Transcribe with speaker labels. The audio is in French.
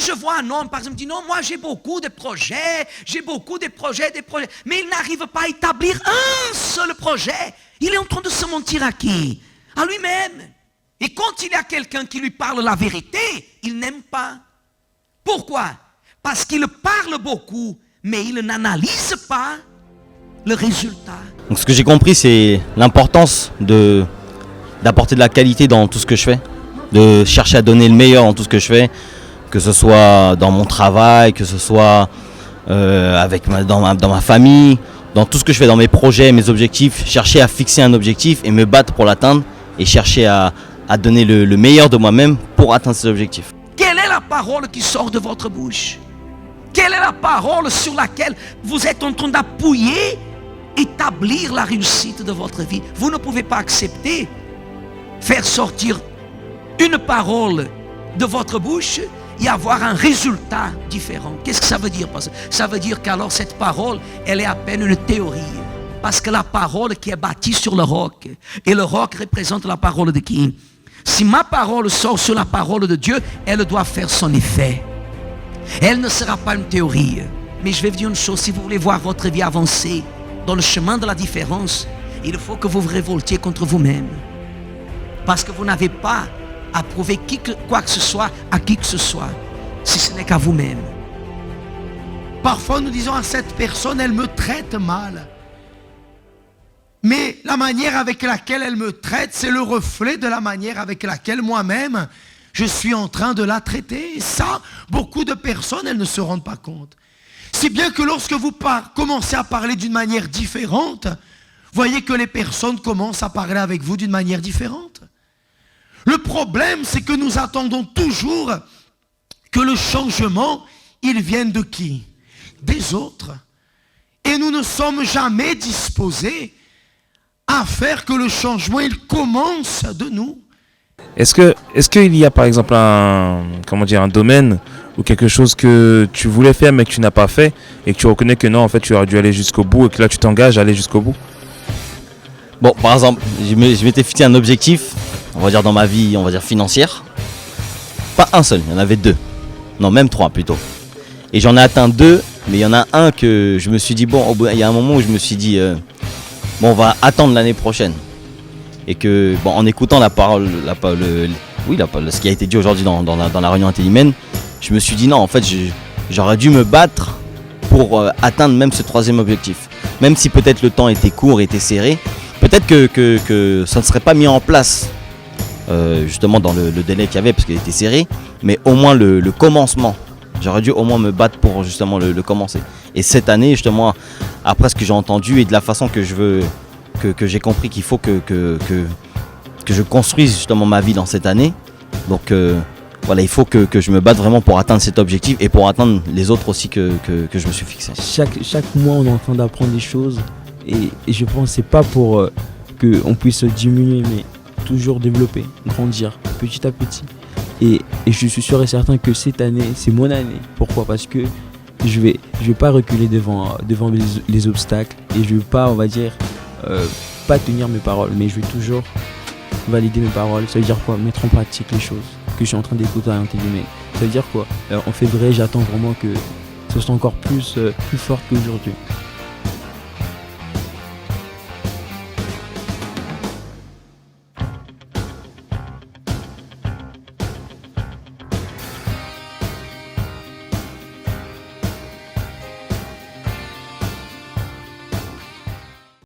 Speaker 1: je vois un homme, par exemple, dit non, moi j'ai beaucoup de projets, mais il n'arrive pas à établir un seul projet. Il est en train de se mentir à qui? À lui-même. Et quand il y a quelqu'un qui lui parle la vérité, il n'aime pas. Pourquoi? Parce qu'il parle beaucoup, mais il n'analyse pas le résultat.
Speaker 2: Donc ce que j'ai compris, c'est l'importance d'apporter de la qualité dans tout ce que je fais, de chercher à donner le meilleur dans tout ce que je fais, que ce soit dans mon travail, que ce soit dans ma famille, dans tout ce que je fais, dans mes projets, mes objectifs, chercher à fixer un objectif et me battre pour l'atteindre et chercher à donner le meilleur de moi-même pour atteindre ces objectifs.
Speaker 1: Quelle est la parole qui sort de votre bouche? Quelle est la parole sur laquelle vous êtes en train d'appuyer, établir la réussite de votre vie? Vous ne pouvez pas accepter faire sortir une parole de votre bouche et avoir un résultat différent. Qu'est-ce que ça veut dire? Ça veut dire qu'alors cette parole, elle est à peine une théorie. Parce que la parole qui est bâtie sur le roc, et le roc représente la parole de qui? Si ma parole sort sur la parole de Dieu, elle doit faire son effet. Elle ne sera pas une théorie. Mais je vais vous dire une chose, si vous voulez voir votre vie avancer dans le chemin de la différence, il faut que vous vous révoltiez contre vous-même. Parce que vous n'avez pas à prouver quoi que ce soit à qui que ce soit, si ce n'est qu'à vous-même.
Speaker 3: Parfois nous disons à cette personne, elle me traite mal. Mais la manière avec laquelle elle me traite, c'est le reflet de la manière avec laquelle moi-même, je suis en train de la traiter. Et ça, beaucoup de personnes, elles ne se rendent pas compte. Si bien que lorsque vous commencez à parler d'une manière différente, voyez que les personnes commencent à parler avec vous d'une manière différente. Le problème, c'est que nous attendons toujours que le changement, il vienne de qui? Des autres. Et nous ne sommes jamais disposés à faire que le changement, il commence de nous.
Speaker 4: Est-ce qu'il y a par exemple un domaine ou quelque chose que tu voulais faire mais que tu n'as pas fait et que tu reconnais que non, en fait, tu aurais dû aller jusqu'au bout et que là, tu t'engages à aller jusqu'au bout?
Speaker 2: Bon, par exemple, je m'étais fixé un objectif, on va dire dans ma vie, on va dire financière. Pas un seul, il y en avait deux. Non, même trois plutôt. Et j'en ai atteint deux, mais il y en a un que je me suis dit, bon, il y a un moment où je me suis dit, bon, on va attendre l'année prochaine. Et que, bon, en écoutant la parole, ce qui a été dit aujourd'hui dans la réunion Intellimène, je me suis dit non, en fait, j'aurais dû me battre pour atteindre même ce troisième objectif. Même si peut-être le temps était court, était serré, peut-être que ça ne serait pas mis en place justement dans le délai qu'il y avait parce qu'il était serré, mais au moins le commencement. J'aurais dû au moins me battre pour justement le commencer. Et cette année, justement, après ce que j'ai entendu et de la façon que je veux, que j'ai compris qu'il faut que je construise justement ma vie dans cette année. Donc voilà, il faut que je me batte vraiment pour atteindre cet objectif et pour atteindre les autres aussi que je me suis fixé.
Speaker 5: Chaque mois, on est en train d'apprendre des choses et je pense que c'est pas pour qu'on puisse diminuer, mais toujours développer, grandir petit à petit. Et je suis sûr et certain que cette année, c'est mon année. Pourquoi? Parce que je vais pas reculer devant les obstacles et je vais pas, on va dire, pas tenir mes paroles, mais je vais toujours valider mes paroles. Ça veut dire quoi? Mettre en pratique les choses que je suis en train d'écouter à l'Intellimène. Ça veut dire quoi? En février, j'attends vraiment que ce soit encore plus fort qu'aujourd'hui.